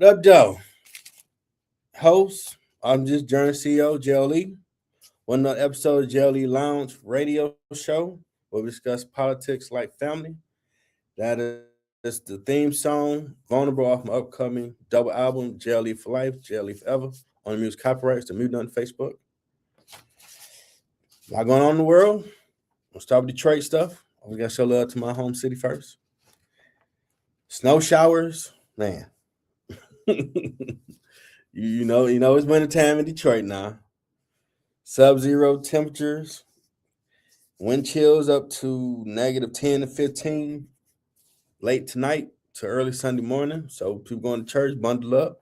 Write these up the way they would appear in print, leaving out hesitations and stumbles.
What up, Joe? Host, I'm just Journey CEO, JLE. One another episode of JLE Lounge radio show where we discuss politics like family. That is the theme song, Vulnerable off my upcoming double album, JLE for Life, JLE Forever. On the music copyrights, the mute on Facebook. A lot going on in the world. We'll start with Detroit stuff. We got to show love to my home city first. Snow showers, man. you know it's winter time in Detroit now. Sub-zero temperatures, wind chills up to negative 10 to 15 late tonight to early Sunday morning. So people going to church, bundle up.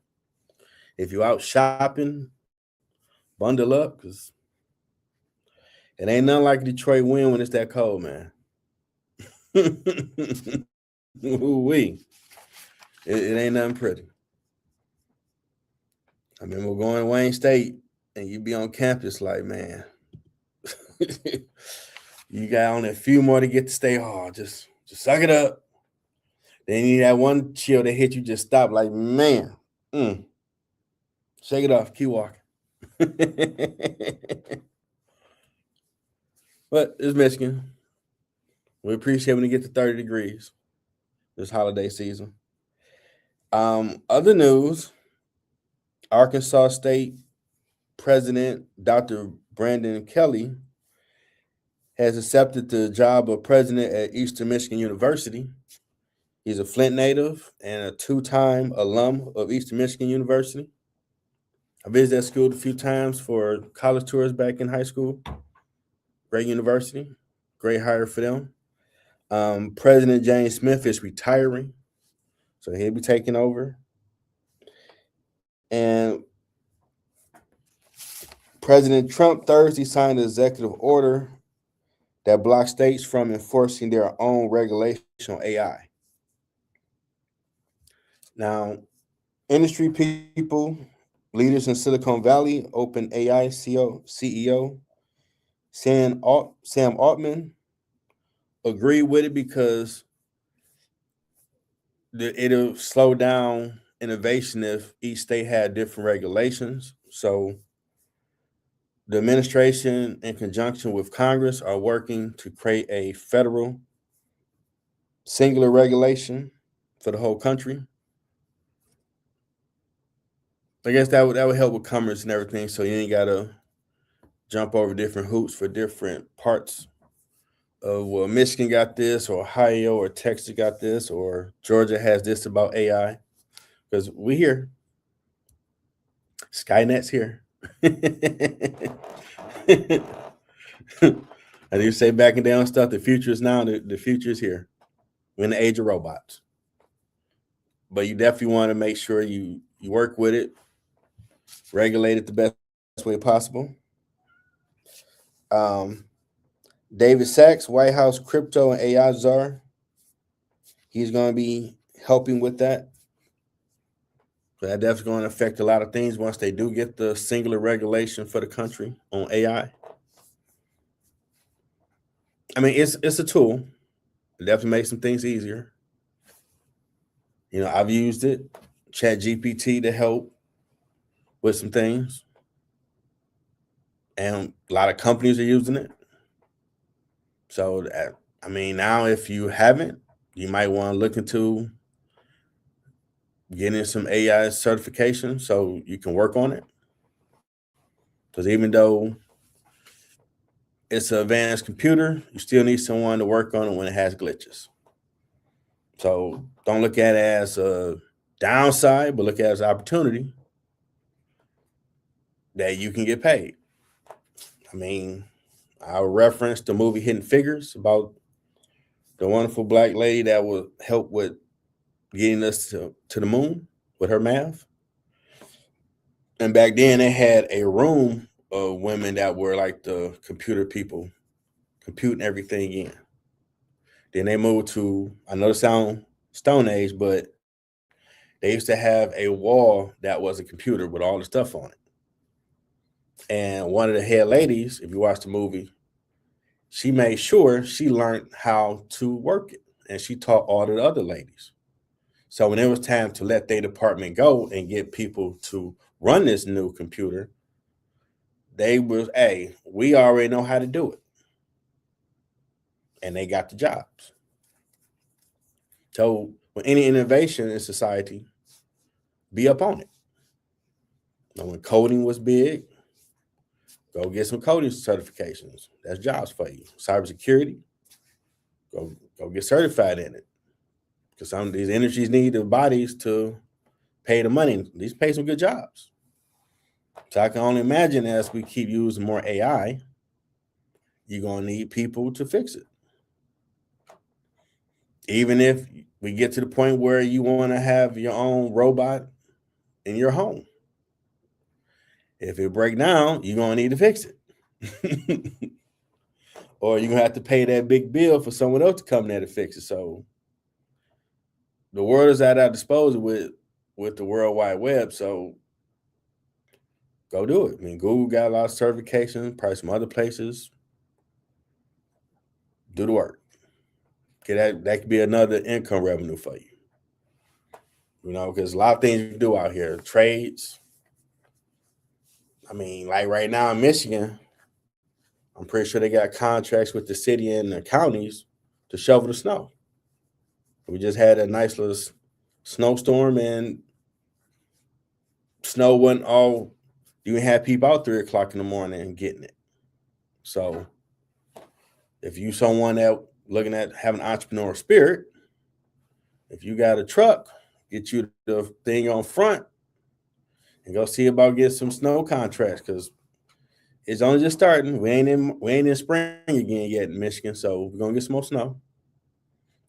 If you're out shopping, bundle up because it ain't nothing like Detroit wind when it's that cold, man. Ooh-wee. It ain't nothing pretty. I remember going to Wayne State and you be on campus like, man, you got only a few more to get to stay hard. Just suck it up. Then you that one chill that hit you, just stop like, man, shake it off, keep walking. But it's Michigan. We appreciate when you get to 30 degrees this holiday season. Other news, Arkansas State President Dr. Brandon Kelly has accepted the job of president at Eastern Michigan University. He's a Flint native and a two-time alum of Eastern Michigan University. I visited that school a few times for college tours back in high school. Great university, great hire for them. President James Smith is retiring, so he'll be taking over. And President Trump Thursday signed an executive order that blocks states from enforcing their own regulation on AI. Now, industry people, leaders in Silicon Valley, OpenAI CEO Sam Altman agreed with it because it'll slow down innovation if each state had different regulations. So the administration, in conjunction with Congress, are working to create a federal singular regulation for the whole country. I guess that would help with commerce and everything, so you ain't gotta jump over different hoops for different parts of, well, Michigan got this, or Ohio or Texas got this, or Georgia has this about AI. Because we here, Skynet's here. As you say, backing down stuff, the future is now. The future is here. We're in the age of robots. But you definitely want to make sure you work with it, regulate it the best way possible. David Sachs, White House crypto and AI czar, he's going to be helping with that. So that definitely going to affect a lot of things once they do get the singular regulation for the country on AI. I mean, it's a tool. It definitely makes some things easier. I've used it, Chat GPT, to help with some things. And a lot of companies are using it. So, now if you haven't, you might want to look into getting some AI certification so you can work on it. Because even though it's an advanced computer, you still need someone to work on it when it has glitches. So don't look at it as a downside, but look at it as an opportunity that you can get paid. I'll reference the movie Hidden Figures about the wonderful black lady that will help with getting us to the moon with her math. And back then they had a room of women that were like the computer people, computing everything in. Then they moved to, I know it sounds Stone Age, but they used to have a wall that was a computer with all the stuff on it. And one of the head ladies, if you watch the movie, she made sure she learned how to work it. And she taught all the other ladies. So when it was time to let their department go and get people to run this new computer, they was, hey, we already know how to do it. And they got the jobs. So with any innovation in society, be up on it. Now, when coding was big, go get some coding certifications. That's jobs for you. Cybersecurity, go get certified in it. Because some of these industries need the bodies to pay the money. These pay some good jobs. So I can only imagine as we keep using more AI, you're gonna need people to fix it. Even if we get to the point where you want to have your own robot in your home, if it break down, you're gonna need to fix it. Or you're gonna have to pay that big bill for someone else to come there to fix it. So the world is at our disposal with the World Wide Web. So go do it. I mean, Google got a lot of certifications, probably some other places. Do the work. That could be another income revenue for you. You know, because a lot of things you do out here, trades. I mean, like right now in Michigan, I'm pretty sure they got contracts with the city and the counties to shovel the snow. We just had a nice little snowstorm, and snow wasn't all. You had people out 3 o'clock in the morning and getting it. So, if you someone that looking at having entrepreneurial spirit, if you got a truck, get you the thing on front and go see about getting some snow contracts, because it's only just starting. We ain't in spring again yet in Michigan, so we're gonna get some more snow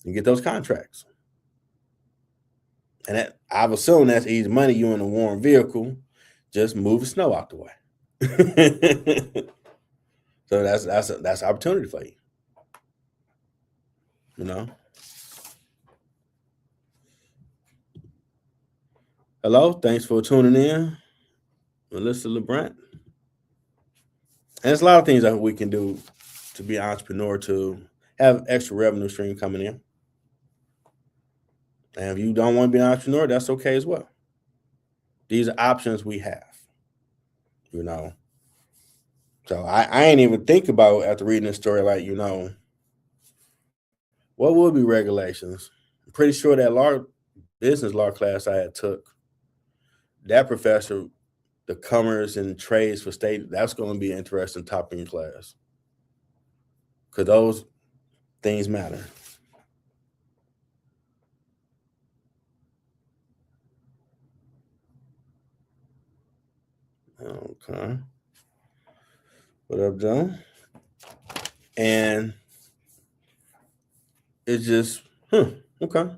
and get those contracts. And that, I've assumed that's easy money. You in a warm vehicle, just move the snow out the way. So that's opportunity for you. You know. Hello, thanks for tuning in, Melissa LeBrant. And there's a lot of things that we can do to be an entrepreneur to have extra revenue stream coming in. And if you don't want to be an entrepreneur, that's okay as well. These are options we have. You know. So I ain't even think about after reading this story, like, you know, what would be regulations? I'm pretty sure that business law class I had took, that professor, the commerce and trades for state, that's going to be an interesting topic in class. Because those things matter. Okay. What up, John? And it's just, okay.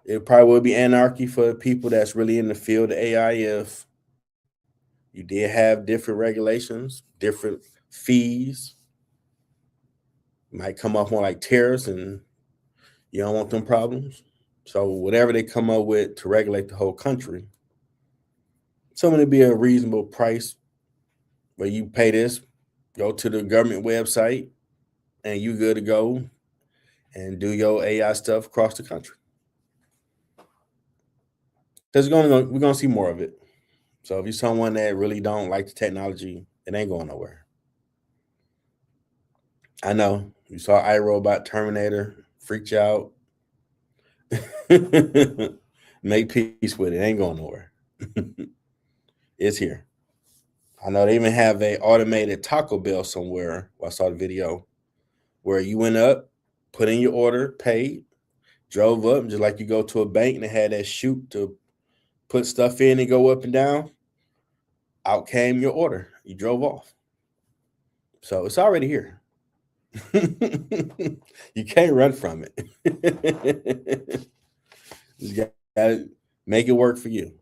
It probably would be anarchy for people that's really in the field of AI if you did have different regulations, different fees. Might come up on like tariffs, and you don't want them problems. So whatever they come up with to regulate the whole country, something to be a reasonable price where you pay this, go to the government website, and you good to go and do your AI stuff across the country. Because we're gonna see more of it. So if you're someone that really don't like the technology, it ain't going nowhere. I know you saw iRobot Terminator, freaked you out. Make peace with it. It ain't going nowhere. It's here. I know they even have a automated Taco Bell somewhere. I saw the video where you went up, put in your order, paid, drove up, just like you go to a bank and they had that chute to put stuff in and go up and down. Out came your order. You drove off. So it's already here. You can't run from it. You gotta make it work for you.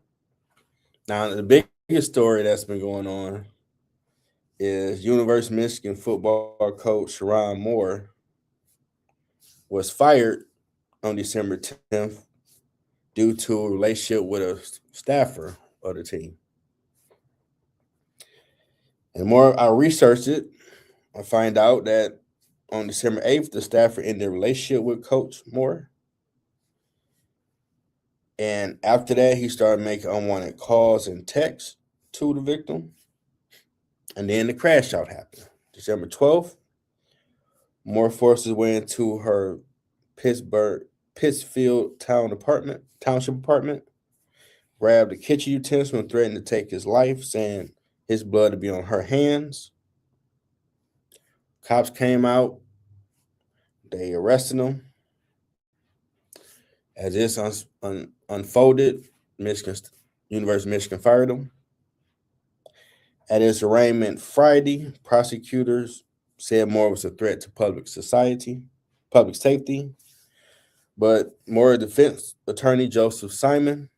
Now, the biggest story that's been going on is University of Michigan football coach Sharon Moore was fired on December 10th due to a relationship with a staffer of the team. And the more I researched it, I find out that on December 8th, the staffer ended a relationship with Coach Moore. And after that, he started making unwanted calls and texts to the victim. And then the crash out happened. December 12th, more forces went into her Pittsfield township apartment, grabbed a kitchen utensil and threatened to take his life, saying his blood would be on her hands. Cops came out, they arrested him. As this unfolded, University of Michigan fired him. At his arraignment Friday, prosecutors said Moore was a threat to public safety, but Moore defense attorney Joseph Simon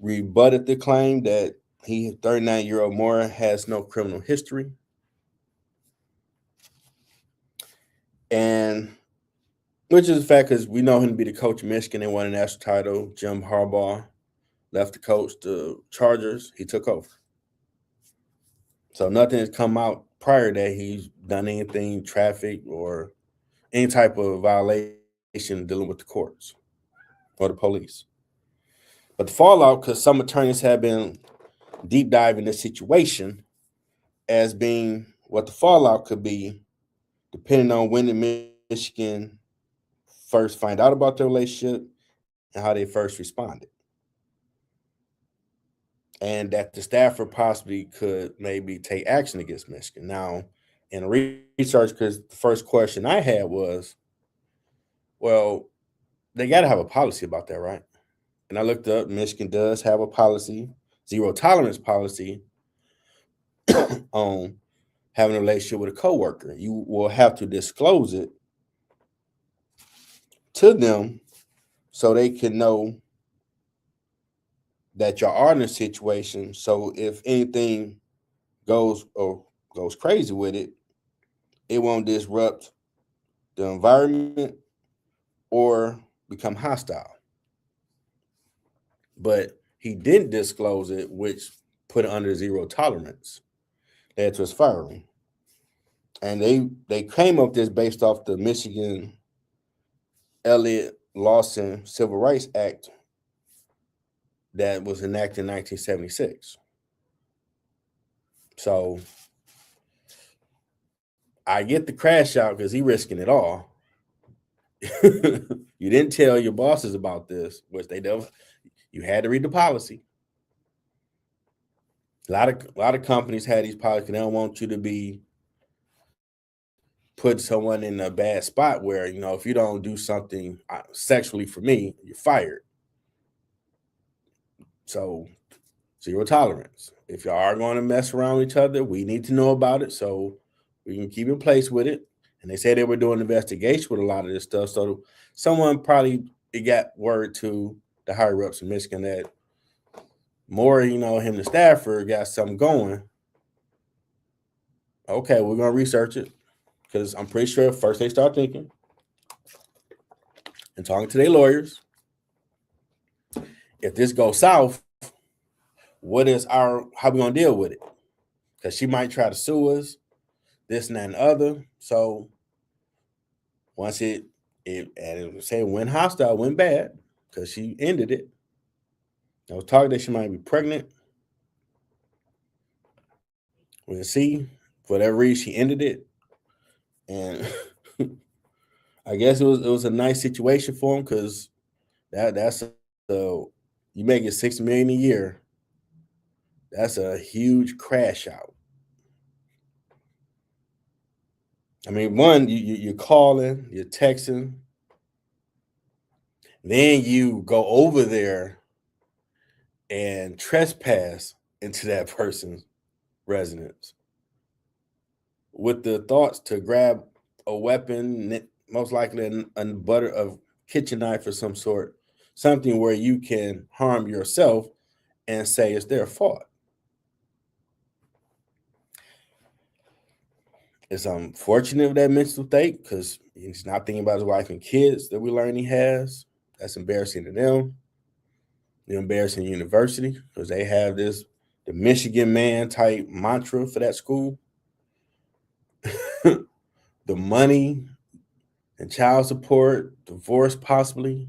rebutted the claim that 39-year-old Moore has no criminal history. And which is a fact because we know him to be the coach of Michigan. They won a national title. Jim Harbaugh left to coach the Chargers. He took over. So nothing has come out prior that he's done anything, traffic or any type of violation dealing with the courts or the police. But the fallout, because some attorneys have been deep diving this situation as being what the fallout could be, depending on when the Michigan first find out about the relationship and how they first responded. And that the staffer possibly could maybe take action against Michigan. Now, in research, because the first question I had was, well, they got to have a policy about that, right? And I looked up, Michigan does have a policy, zero tolerance policy on having a relationship with a coworker. You will have to disclose it to them so they can know that you are in a situation. So if anything goes crazy with it, it won't disrupt the environment or become hostile. But he didn't disclose it, which put it under zero tolerance. That was firing. And they came up with this based off the Michigan Elliott Lawson Civil Rights Act that was enacted in 1976. So I get the crash out because he's risking it all. You didn't tell your bosses about this, which they don't. You had to read the policy. A lot of companies had these policies. They don't want you to be put someone in a bad spot where, if you don't do something sexually for me, you're fired. So zero tolerance. If y'all are going to mess around with each other, we need to know about it so we can keep in place with it. And they say they were doing an investigation with a lot of this stuff. So someone probably got word to the higher ups in Michigan that Moore, him the staffer got something going. Okay, we're going to research it because I'm pretty sure first they start thinking and talking to their lawyers. If this goes south, how we going to deal with it? Because she might try to sue us, this and that and other. So once it went hostile, went bad, because she ended it. I was talking that she might be pregnant. We'll see. For whatever reason, she ended it. And I guess it was a nice situation for him because that's you make it $6 million a year. That's a huge crash out. I mean, one, you're calling, you're texting, then you go over there and trespass into that person's residence with the thoughts to grab a weapon, most likely a kitchen knife of some sort, something where you can harm yourself and say it's their fault. It's unfortunate of that mental state because he's not thinking about his wife and kids that we learn he has. That's embarrassing to them. They're embarrassing university because they have the Michigan man type mantra for that school. The money and child support, divorce possibly,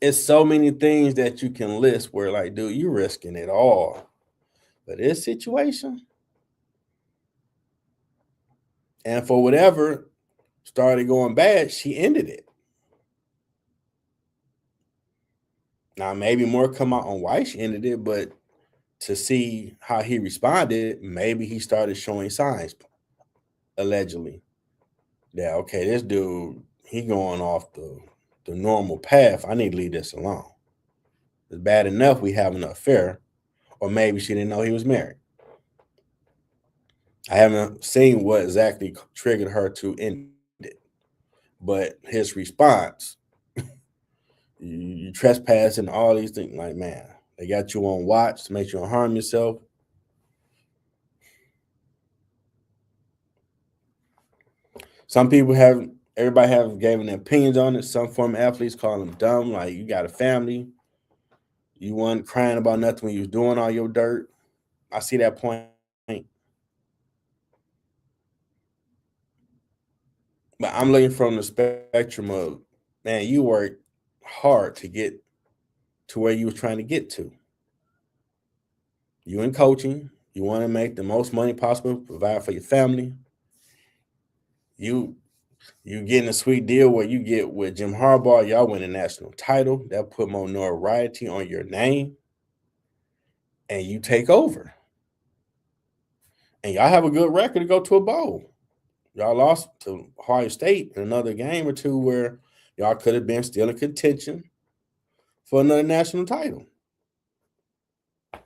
it's so many things that you can list where, like, dude, you're risking it all. But this situation, and for whatever started going bad, she ended it. Now, maybe more come out on why she ended it, but to see how he responded, maybe he started showing signs, allegedly, that okay, this dude, he going off the normal path. I need to leave this alone. It's bad enough we have an affair, or maybe she didn't know he was married. I haven't seen what exactly triggered her to end it, but his response, you trespassing, all these things, like, man, they got you on watch to make you harm yourself. Some people have, everybody have given their opinions on it. Some former athletes call them dumb, like, you got a family, you weren't crying about nothing when you was doing all your dirt. I see that point. But I'm looking from the spectrum of, man, you worked hard to get to where you were trying to get to. You in coaching, you want to make the most money possible, provide for your family. You getting a sweet deal where you get with Jim Harbaugh, y'all win a national title. That put more notoriety on your name, and you take over. And y'all have a good record to go to a bowl. Y'all lost to Ohio State in another game or two where y'all could have been still in contention for another national title. I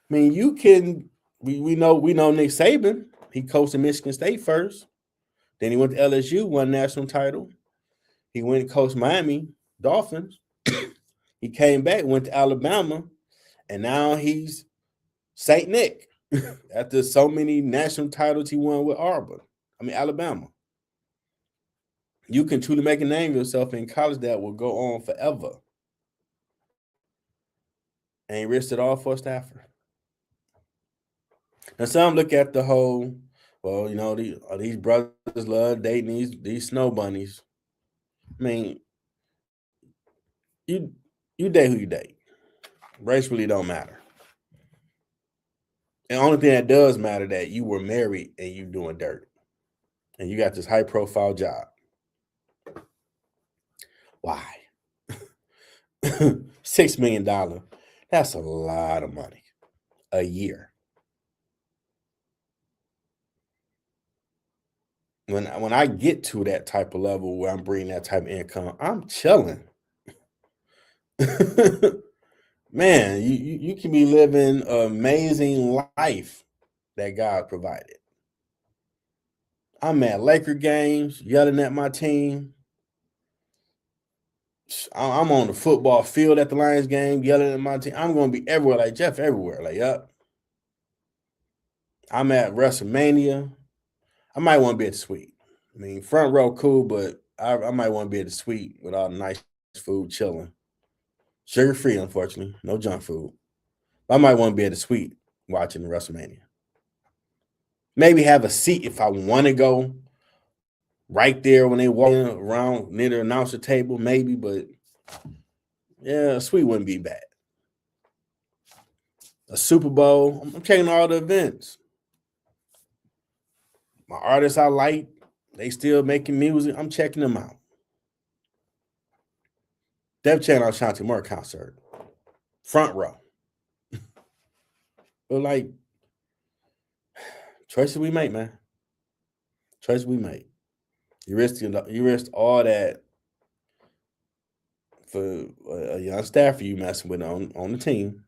mean, you can. We know Nick Saban. He coached at Michigan State first. Then he went to LSU, won national title. He went and coached Miami Dolphins. He came back, went to Alabama, and now he's Saint Nick after so many national titles he won with Alabama. You can truly make a name of yourself in college that will go on forever. And he risked it all for a staffer. Now, some look at the whole, well, these brothers love dating these snow bunnies. I mean, you date who you date. Race really don't matter. And the only thing that does matter that you were married and you doing dirt. And you got this high profile job. Why? $6 million. That's a lot of money a year. When I get to that type of level where I'm bringing that type of income, I'm chilling. Man, you can be living an amazing life that God provided. I'm at Laker games, yelling at my team. I'm on the football field at the Lions game, yelling at my team. I'm going to be everywhere, like Jeff, everywhere. Like, yep. I'm at WrestleMania. I might want to be at the suite. I mean, front row, cool, but I might want to be at the suite with all the nice food, chilling. Sugar free, unfortunately. No junk food. I might want to be at the suite watching the WrestleMania. Maybe have a seat if I want to go right there when they walk around near the announcer table, maybe, but yeah, a suite wouldn't be bad. A Super Bowl, I'm checking all the events. My artists I like, they still making music. I'm checking them out. Def Jam Ashanti Moore concert, front row. But like, choices we make, man. Choices we make. You risked all that for a young staffer you messing with on the team.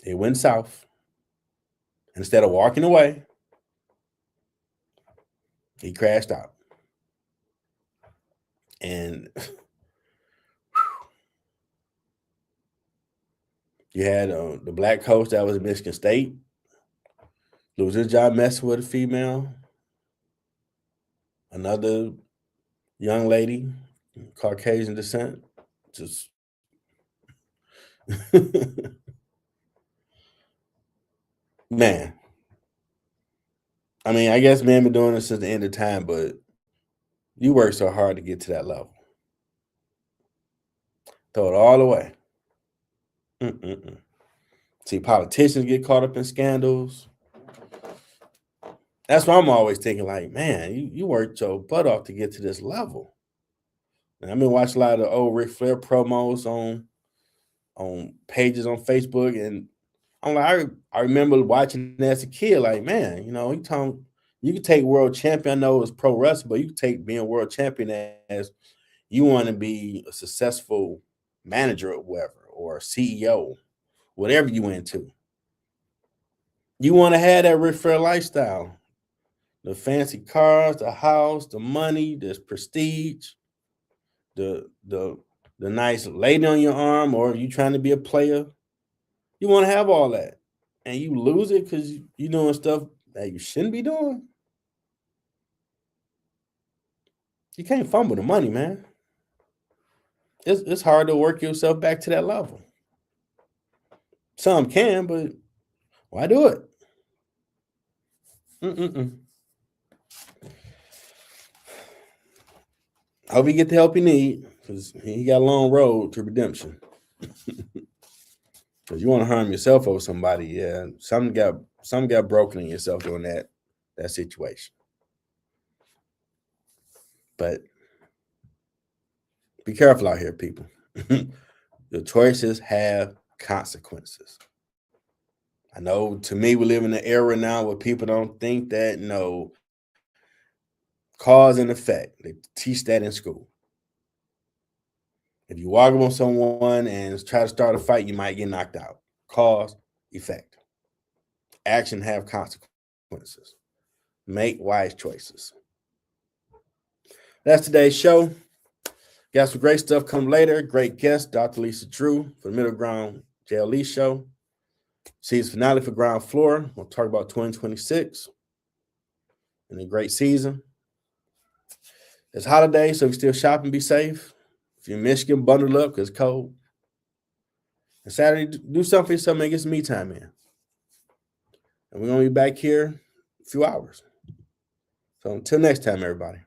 It went south. Instead of walking away, he crashed out. And you had the black coach that was at Michigan State lose his job messing with a female. Another young lady, Caucasian descent, just man. I mean, I guess man been doing this since the end of time, but you work so hard to get to that level. Throw it all away. Mm-mm-mm. See, politicians get caught up in scandals. That's why I'm always thinking, like, man, you worked your butt off to get to this level. And I've been watching a lot of the old Ric Flair promos on pages on Facebook, and I'm like, I remember watching as a kid, like, man, you can take world champion. I know it's pro wrestling, but you can take being world champion as you want to be a successful manager or whatever, or CEO, whatever you into. You want to have that Ric Flair lifestyle. The fancy cars, the house, the money, the prestige, the nice lady on your arm, or you trying to be a player. You want to have all that, and you lose it because you doing stuff that you shouldn't be doing. You can't fumble the money, man. It's hard to work yourself back to that level. Some can, but why do it? Mm-mm-mm. Hope you get the help you need, because he got a long road to redemption. Because you want to harm yourself over somebody, yeah. Something got broken in yourself during that situation. But be careful out here, people. Your choices have consequences. I know, to me, we live in an era now where people don't think that, cause and effect. They teach that in school. If you walk up on someone and try to start a fight, you might get knocked out. Cause, effect. Action have consequences. Make wise choices. That's today's show. Got some great stuff come later. Great guest, Dr. Lisa Drew for the Middle Ground JLE show. Season finale for Ground Floor. We'll talk about 2026 and a great season. It's holiday, so if you're still shopping, be safe. If you're in Michigan, bundle up because it's cold. And Saturday, do something for yourself and get some me time in. And we're going to be back here in a few hours. So until next time, everybody.